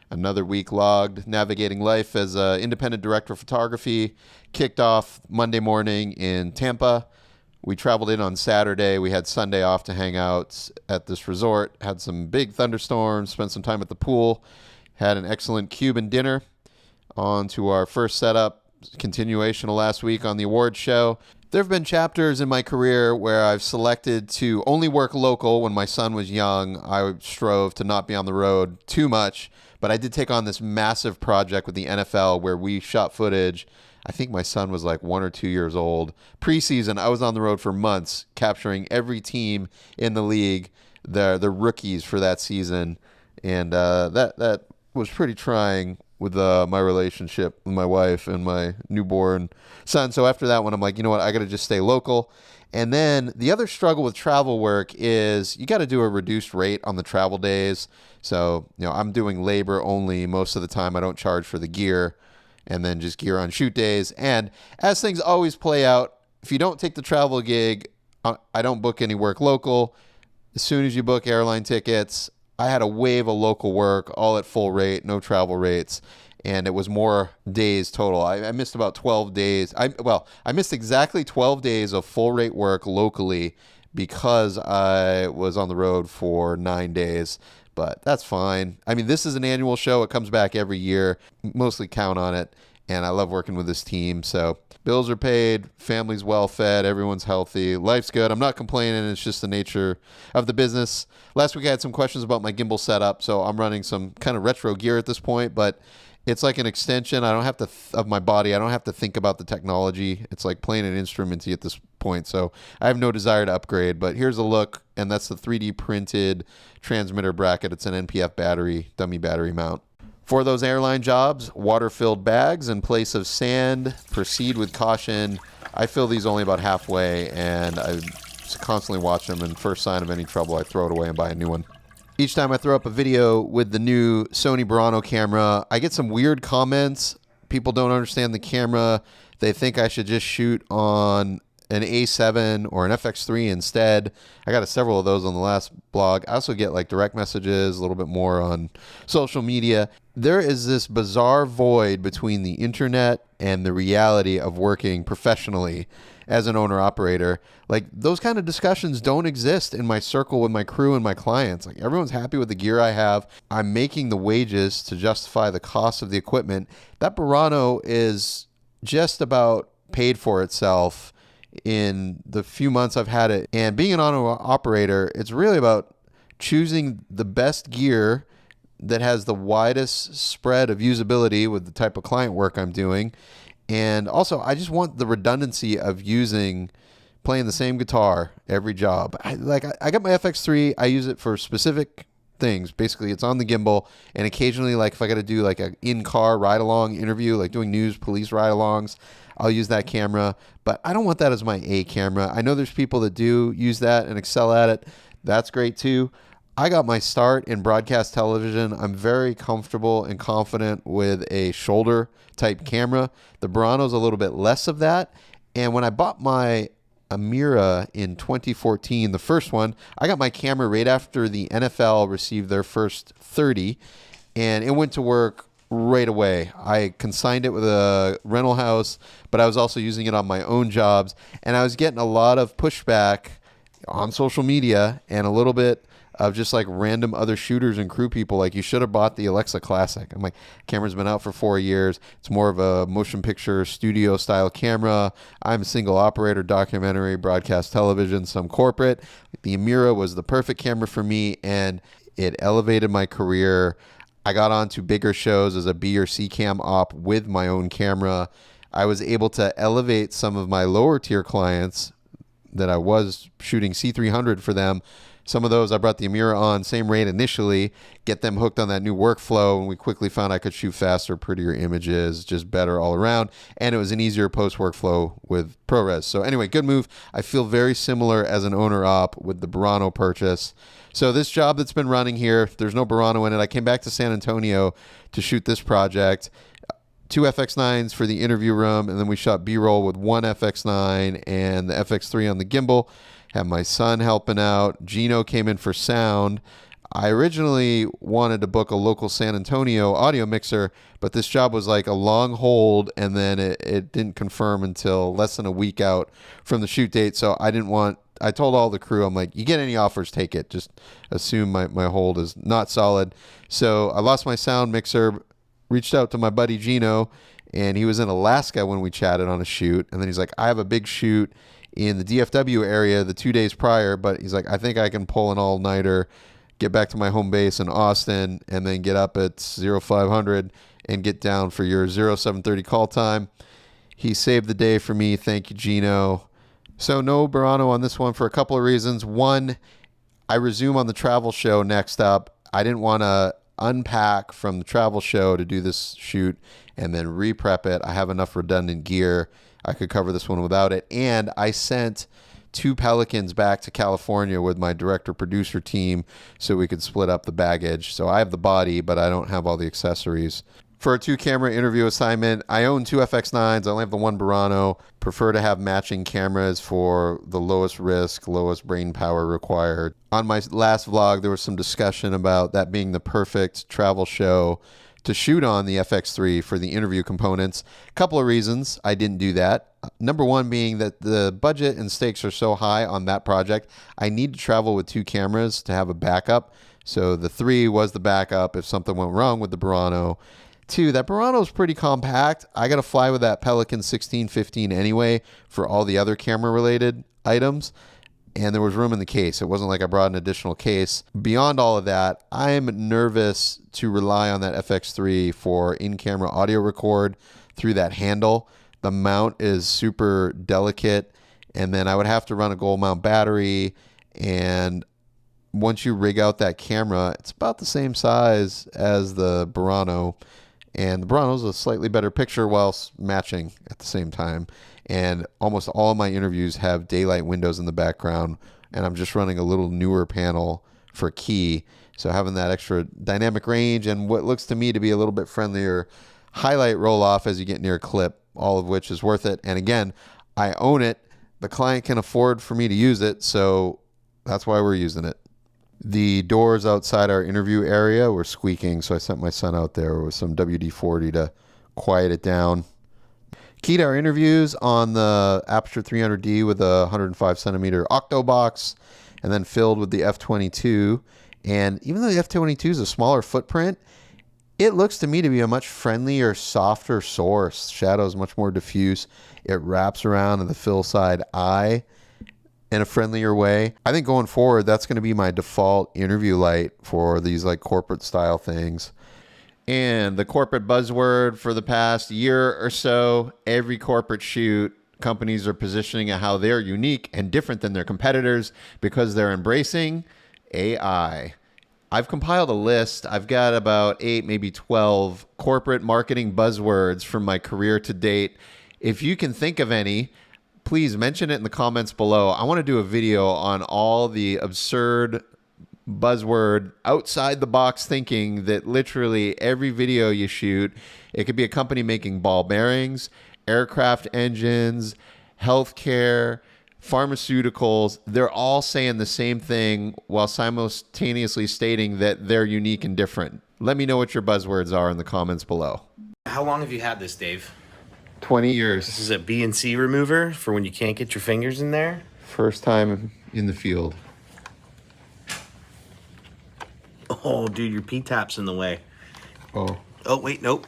Another week logged, navigating life as an independent director of photography. Kicked off Monday morning in Tampa. We traveled in on Saturday. We had Sunday off to hang out at this resort. Had some big thunderstorms, spent some time at the pool. Had an excellent Cuban dinner. On to our first setup, continuation of last week on the awards show. There have been chapters in my career where I've selected to only work local. When my son was young, I strove to not be on the road too much. But I did take on this massive project with the NFL where we shot footage. I think my son was like 1 or 2 years old. Preseason, I was on the road for months, capturing every team in the league, the rookies for that season. And that was pretty trying with my relationship with my wife and my newborn son. So after that one, I'm like, you know what? I got to just stay local. And then the other struggle with travel work is you got to do a reduced rate on the travel days. So, I'm doing labor only most of the time. I don't charge for the gear, and then just gear on shoot days. And as things always play out, if you don't take the travel gig, I don't book any work local. As soon as you book airline tickets, I had a wave of local work, all at full rate, no travel rates. And it was more days total. I missed about 12 days. I missed exactly 12 days of full rate work locally because I was on the road for 9 days. But that's fine. I mean, this is an annual show. It comes back every year. Mostly count on it. And I love working with this team. So bills are paid, family's well fed, everyone's healthy, life's good. I'm not complaining. It's just the nature of the business. Last week I had some questions about my gimbal setup. So I'm running some kind of retro gear at this point, but it's like an extension. I don't have to of my body. I don't have to think about the technology. It's like playing an instrument at this point. So I have no desire to upgrade, but here's a look. And that's the 3D printed transmitter bracket. It's an NPF battery, dummy battery mount. For those airline jobs, water-filled bags in place of sand. Proceed with caution. I fill these only about halfway, and I constantly watch them, and first sign of any trouble, I throw it away and buy a new one. Each time I throw up a video with the new Sony Burano camera, I get some weird comments. People don't understand the camera. They think I should just shoot on an A7 or an FX3 instead. I got several of those on the last blog. I also get like direct messages, a little bit more on social media. There is this bizarre void between the internet and the reality of working professionally as an owner-operator. Like, those kind of discussions don't exist in my circle with my crew and my clients. Like, everyone's happy with the gear I have. I'm making the wages to justify the cost of the equipment. That Burano is just about paid for itself in the few months I've had it. And being an owner-operator, it's really about choosing the best gear that has the widest spread of usability with the type of client work I'm doing. And also, I just want the redundancy of playing the same guitar every job. I got my FX3. I use it for specific things. Basically, it's on the gimbal, and occasionally, like if I got to do like an in-car ride-along interview, like doing news, police ride-alongs, I'll use that camera. But I don't want that as my A camera. I know there's people that do use that and excel at it. That's great too. I got my start in broadcast television. I'm very comfortable and confident with a shoulder type camera. The Burano's a little bit less of that. And when I bought my Amira in 2014, the first one, I got my camera right after the NFL received their first 30, and it went to work right away. I consigned it with a rental house, but I was also using it on my own jobs, and I was getting a lot of pushback on social media and a little bit of just like random other shooters and crew people like, you should have bought the Alexa Classic. I'm like, camera's been out for 4 years. It's more of a motion picture studio style camera. I'm a single operator, documentary, broadcast television, some corporate. The Amira was the perfect camera for me, and it elevated my career. I got onto bigger shows as a B or C cam op with my own camera. I was able to elevate some of my lower tier clients that I was shooting C300 for them. Some of those I brought the Amira on, same rate initially, get them hooked on that new workflow, and we quickly found I could shoot faster, prettier images, just better all around, and it was an easier post workflow with ProRes. So anyway, good move. I feel very similar as an owner op with the Burano purchase. So this job that's been running here, there's no Burano in it. I came back to San Antonio to shoot this project. 2 FX9s for the interview room, and then we shot B-roll with 1 FX9 and the FX3 on the gimbal. Had my son helping out. Gino came in for sound. I originally wanted to book a local San Antonio audio mixer, but this job was like a long hold, and then it didn't confirm until less than a week out from the shoot date. So I told all the crew, I'm like, you get any offers, take it. Just assume my hold is not solid. So I lost my sound mixer, reached out to my buddy Gino, and he was in Alaska when we chatted on a shoot. And then he's like, I have a big shoot in the DFW area the 2 days prior, but he's like, I think I can pull an all-nighter, get back to my home base in Austin, and then get up at 0500 and get down for your 0730 call time. He saved the day for me. Thank you, Gino. So no Burano on this one for a couple of reasons. One, I resume on the travel show next up. I didn't want to unpack from the travel show to do this shoot and then re-prep it. I have enough redundant gear. I could cover this one without it. And I sent 2 Pelicans back to California with my director-producer team so we could split up the baggage. So I have the body, but I don't have all the accessories. For a 2-camera interview assignment, I own 2 FX9s. I only have the 1 Burano. Prefer to have matching cameras for the lowest risk, lowest brain power required. On my last vlog, there was some discussion about that being the perfect travel show to shoot on the FX3 for the interview components. A couple of reasons I didn't do that. Number one being that the budget and stakes are so high on that project. I need to travel with 2 cameras to have a backup. So the 3 was the backup if something went wrong with the Burano. 2, that Burano is pretty compact. I got to fly with that Pelican 16-15 anyway for all the other camera related items. And there was room in the case. It wasn't like I brought an additional case. Beyond all of that, I'm nervous to rely on that FX3 for in-camera audio record through that handle. The mount is super delicate, and then I would have to run a gold mount battery. And once you rig out that camera, it's about the same size as the Burano. And the Burano's a slightly better picture whilst matching at the same time. And almost all of my interviews have daylight windows in the background, and I'm just running a little newer panel for key. So having that extra dynamic range and what looks to me to be a little bit friendlier highlight roll off as you get near a clip, all of which is worth it. And again, I own it. The client can afford for me to use it, so that's why we're using it. The doors outside our interview area were squeaking, so I sent my son out there with some WD-40 to quiet it down. Keyed our interviews on the Aperture 300D with a 105 centimeter octo box, and then filled with the F22. And even though the F22 is a smaller footprint, it looks to me to be a much friendlier, softer source. Shadow is much more diffuse. It wraps around in the fill side eye in a friendlier way. I think going forward, that's going to be my default interview light for these like corporate style things. And the corporate buzzword for the past year or so, every corporate shoot, companies are positioning at how they're unique and different than their competitors because they're embracing AI. I've compiled a list. I've got about 8, maybe 12 corporate marketing buzzwords from my career to date. If you can think of any, please mention it in the comments below. I want to do a video on all the absurd buzzword outside the box thinking that literally every video you shoot, it could be a company making ball bearings, aircraft engines, healthcare, pharmaceuticals. They're all saying the same thing while simultaneously stating that they're unique and different. Let me know what your buzzwords are in the comments below. How long have you had this, Dave? 20 years. This is a BNC remover for when you can't get your fingers in there. First time in the field. Oh, dude, your P-tap's in the way. Oh. Oh, wait, nope.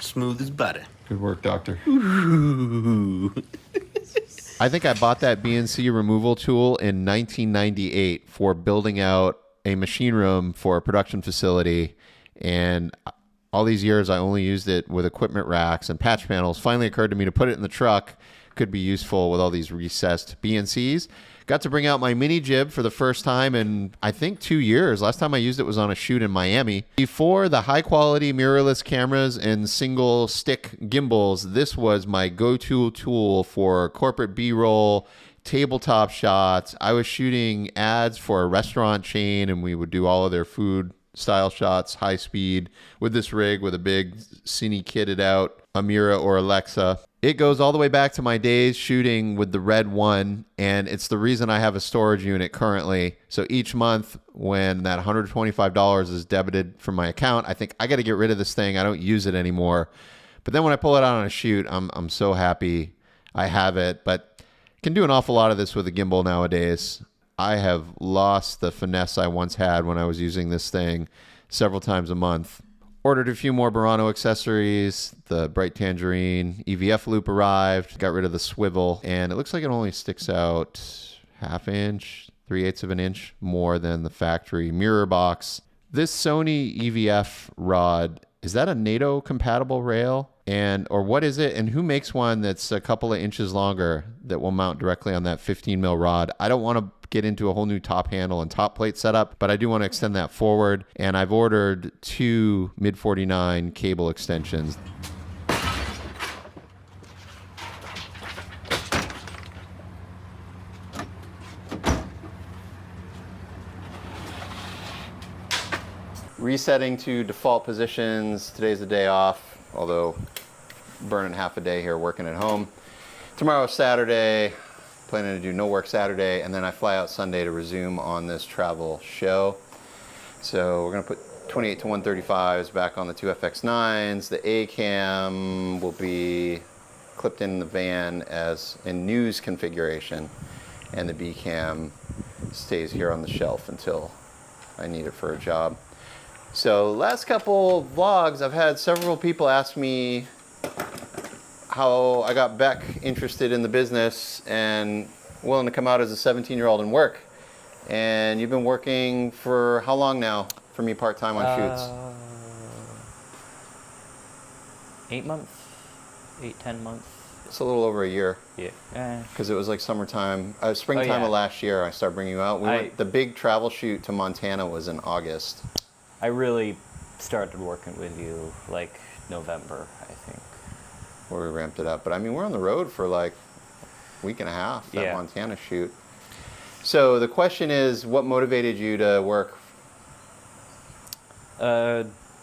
Smooth as butter. Good work, doctor. Ooh. I think I bought that BNC removal tool in 1998 for building out a machine room for a production facility. And all these years, I only used it with equipment racks and patch panels. Finally occurred to me to put it in the truck. Could be useful with all these recessed BNCs. Got to bring out my mini jib for the first time in, I think, 2 years. Last time I used it was on a shoot in Miami. Before the high-quality mirrorless cameras and single-stick gimbals, this was my go-to tool for corporate B-roll, tabletop shots. I was shooting ads for a restaurant chain, and we would do all of their food-style shots, high speed, with this rig with a big cine kitted out Amira or Alexa. It goes all the way back to my days shooting with the Red One, and it's the reason I have a storage unit currently. So each month when that $125 is debited from my account, I think I got to get rid of this thing. I don't use it anymore. But then when I pull it out on a shoot, I'm so happy I have it. But can do an awful lot of this with a gimbal nowadays. I have lost the finesse I once had when I was using this thing several times a month. Ordered a few more Burano accessories. The bright tangerine EVF loop arrived. Got rid of the swivel. And it looks like it only sticks out half inch, 3/8 of an inch more than the factory mirror box. This Sony EVF rod, is that a NATO compatible rail? Or what is it? And who makes one that's a couple of inches longer that will mount directly on that 15 mil rod? I don't want to get into a whole new top handle and top plate setup, but I do want to extend that forward. And I've ordered 2 mid 49 cable extensions. Resetting to default positions. Today's the day off, although burning half a day here working at home. Tomorrow's Saturday, planning to do no work Saturday, and then I fly out Sunday to resume on this travel show. So we're gonna put 28 to 135s back on the 2FX9s. The A cam will be clipped in the van as in news configuration, and the B cam stays here on the shelf until I need it for a job. So last couple vlogs, I've had several people ask me how I got Beck interested in the business and willing to come out as a 17-year-old and work. And you've been working for how long now for me part-time on shoots? 8 months, 10 months. It's a little over a year. Yeah. Because it was like summertime, springtime of last year I started bringing you out. The big travel shoot to Montana was in August. I really started working with you like November, I think. Where we ramped it up. But I mean, we're on the road for like a week and a half, that Montana shoot. So the question is, what motivated you to work?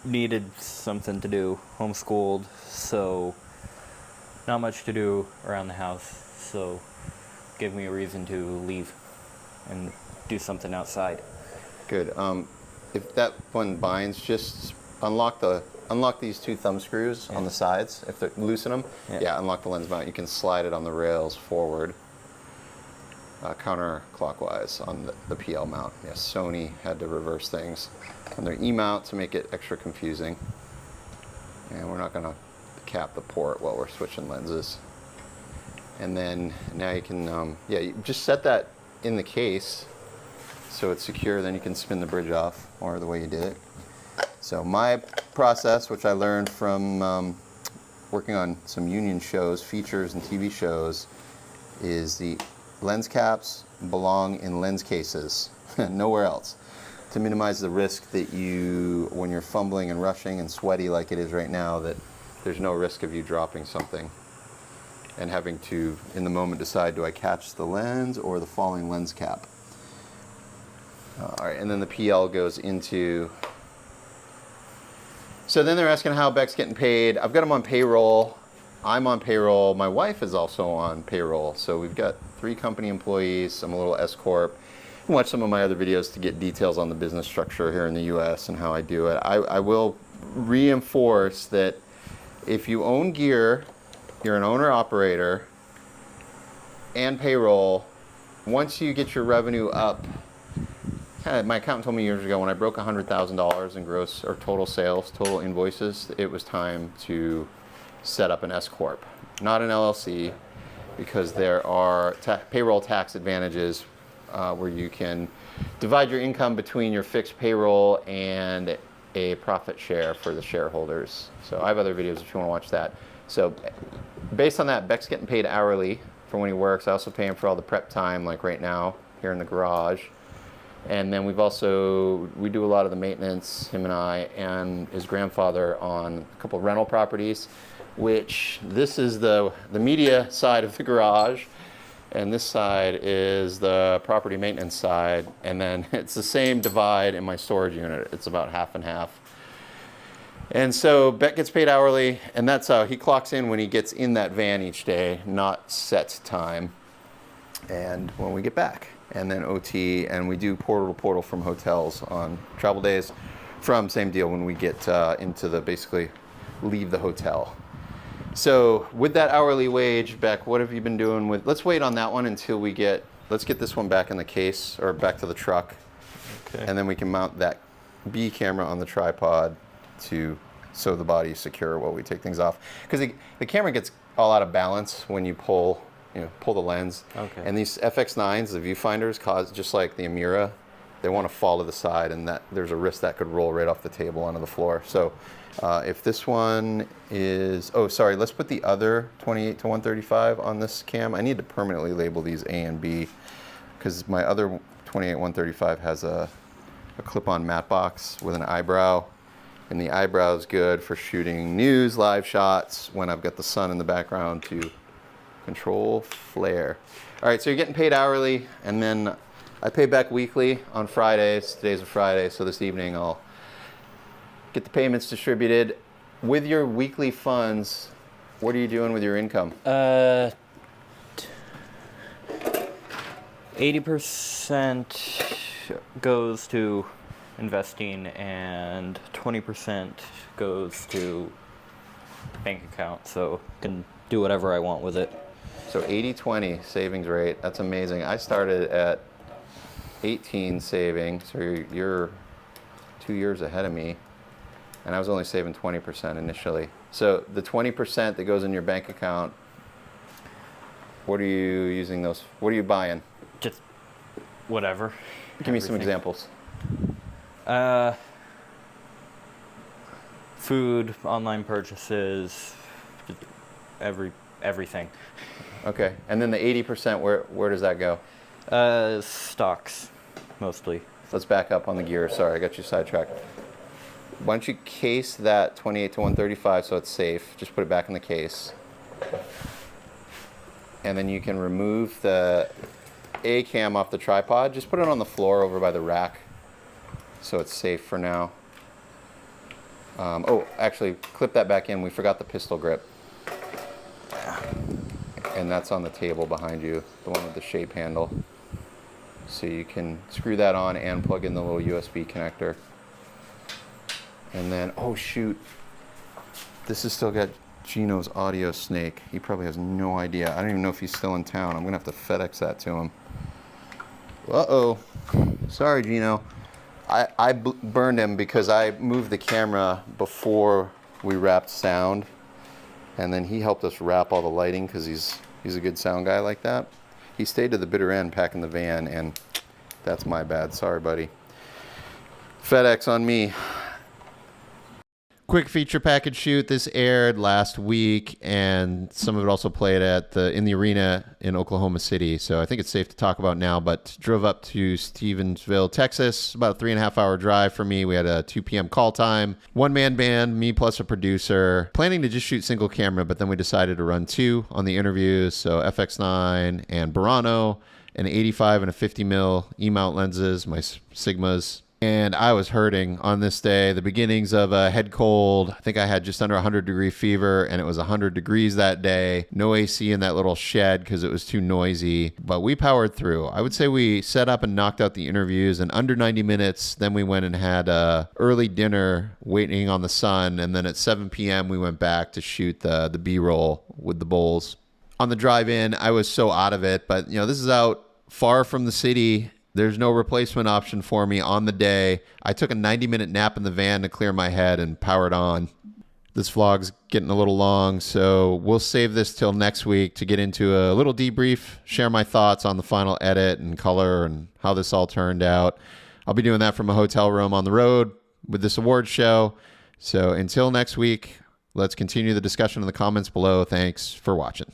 Needed something to do, homeschooled, so not much to do around the house, so gave me a reason to leave and do something outside. Good. If that one binds, just unlock these 2 thumb screws on the sides. If they loosen them, unlock the lens mount. You can slide it on the rails forward, counterclockwise on the PL mount. Yes, Sony had to reverse things on their E mount to make it extra confusing. And we're not going to cap the port while we're switching lenses. And then now you can, you just set that in the case so it's secure. Then you can spin the bridge off, or the way you did it. So my process, which I learned from working on some union shows, features, and TV shows, is the lens caps belong in lens cases, nowhere else, to minimize the risk that when you're fumbling and rushing and sweaty like it is right now, that there's no risk of you dropping something and having to, in the moment, decide, do I catch the lens or the falling lens cap? All right, and then the PL goes into... So then they're asking how Beck's getting paid. I've got him on payroll. I'm on payroll. My wife is also on payroll. So we've got 3 company employees. I'm a little S Corp. You can watch some of my other videos to get details on the business structure here in the US and how I do it. I will reinforce that if you own gear, you're an owner-operator, and payroll, once you get your revenue up, my accountant told me years ago when I broke $100,000 in gross or total sales, total invoices, it was time to set up an S Corp, not an LLC, because there are payroll tax advantages where you can divide your income between your fixed payroll and a profit share for the shareholders. So I have other videos if you want to watch that. So based on that, Beck's getting paid hourly for when he works. I also pay him for all the prep time, like right now here in the garage. And then we do a lot of the maintenance, him and I, and his grandfather, on a couple of rental properties, which this is the media side of the garage, and this side is the property maintenance side. And then it's the same divide in my storage unit. It's about half and half. And so Beck gets paid hourly, and that's how he clocks in when he gets in that van each day, not set time. And when we get back, and then OT, and we do portal to portal from hotels on travel days. From same deal when we get into the basically leave the hotel. So with that hourly wage, Beck, what have you been doing with? Let's wait on that one until we get. Let's get this one back in the case or back to the truck, Okay. and then we can mount that B camera on the tripod so the body is secure while we take things off. Because the camera gets all out of balance when you pull the lens. Okay. And these FX9s, the viewfinders, cause just like the Amira, they want to fall to the side, and that there's a risk that could roll right off the table onto the floor. So if this one is, let's put the other 28 to 135 on this cam. I need to permanently label these A and B because my other 28 135 has a clip-on matte box with an eyebrow. And the eyebrow is good for shooting news, live shots, when I've got the sun in the background to control flare. All right, so you're getting paid hourly, and then I pay back weekly on Fridays. Today's a Friday, so this evening I'll get the payments distributed. With your weekly funds, what are you doing with your income? 80% goes to investing and 20% goes to bank account, so I can do whatever I want with it. So 80-20 savings rate, that's amazing. I started at 18 saving, so you're 2 years ahead of me, and I was only saving 20% initially. So the 20% that goes in your bank account, what are you using those, what are you buying? Just whatever. Give me some Everything. examples. Food, online purchases, just everything. Okay, and then the 80%, where does that go? Stocks, mostly. Let's back up on the gear. Sorry, I got you sidetracked. Why don't you case that 28 to 135 so it's safe? Just put it back in the case. And then you can remove the A cam off the tripod. Just put it on the floor over by the rack so it's safe for now. Actually, clip that back in. We forgot the pistol grip. And that's on the table behind you, the one with the shape handle. So you can screw that on and plug in the little USB connector. And then, oh shoot, this has still got Gino's audio snake. He probably has no idea. I don't even know if he's still in town. I'm gonna have to FedEx that to him. Uh-oh, sorry Gino. I burned him because I moved the camera before we wrapped sound. And then he helped us wrap all the lighting because he's a good sound guy like that. He stayed to the bitter end packing the van, and that's my bad. Sorry, buddy. FedEx on me. Quick feature package shoot. This aired last week, and some of it also played in the arena in Oklahoma City. So I think it's safe to talk about now. But drove up to Stevensville, Texas, about a 3.5 hour drive for me. We had a 2 p.m. call time. One-man band, me plus a producer. Planning to just shoot single camera, but then we decided to run two on the interviews. So FX9 and Burano, an 85 and a 50 mil E-mount lenses, my Sigmas. And I was hurting on this day, the beginnings of a head cold. I think I had just under 100-degree fever, and it was 100 degrees that day. No AC in that little shed because it was too noisy, but we powered through. I would say we set up and knocked out the interviews in under 90 minutes. Then we went and had early dinner waiting on the sun, and then at 7 p.m. we went back to shoot the B-roll with the bowls. On the drive in, I was so out of it, but this is out far from the city. There's no replacement option for me on the day. I took a 90-minute nap in the van to clear my head and powered on. This vlog's getting a little long, so we'll save this till next week to get into a little debrief, share my thoughts on the final edit and color and how this all turned out. I'll be doing that from a hotel room on the road with this awards show. So until next week, let's continue the discussion in the comments below. Thanks for watching.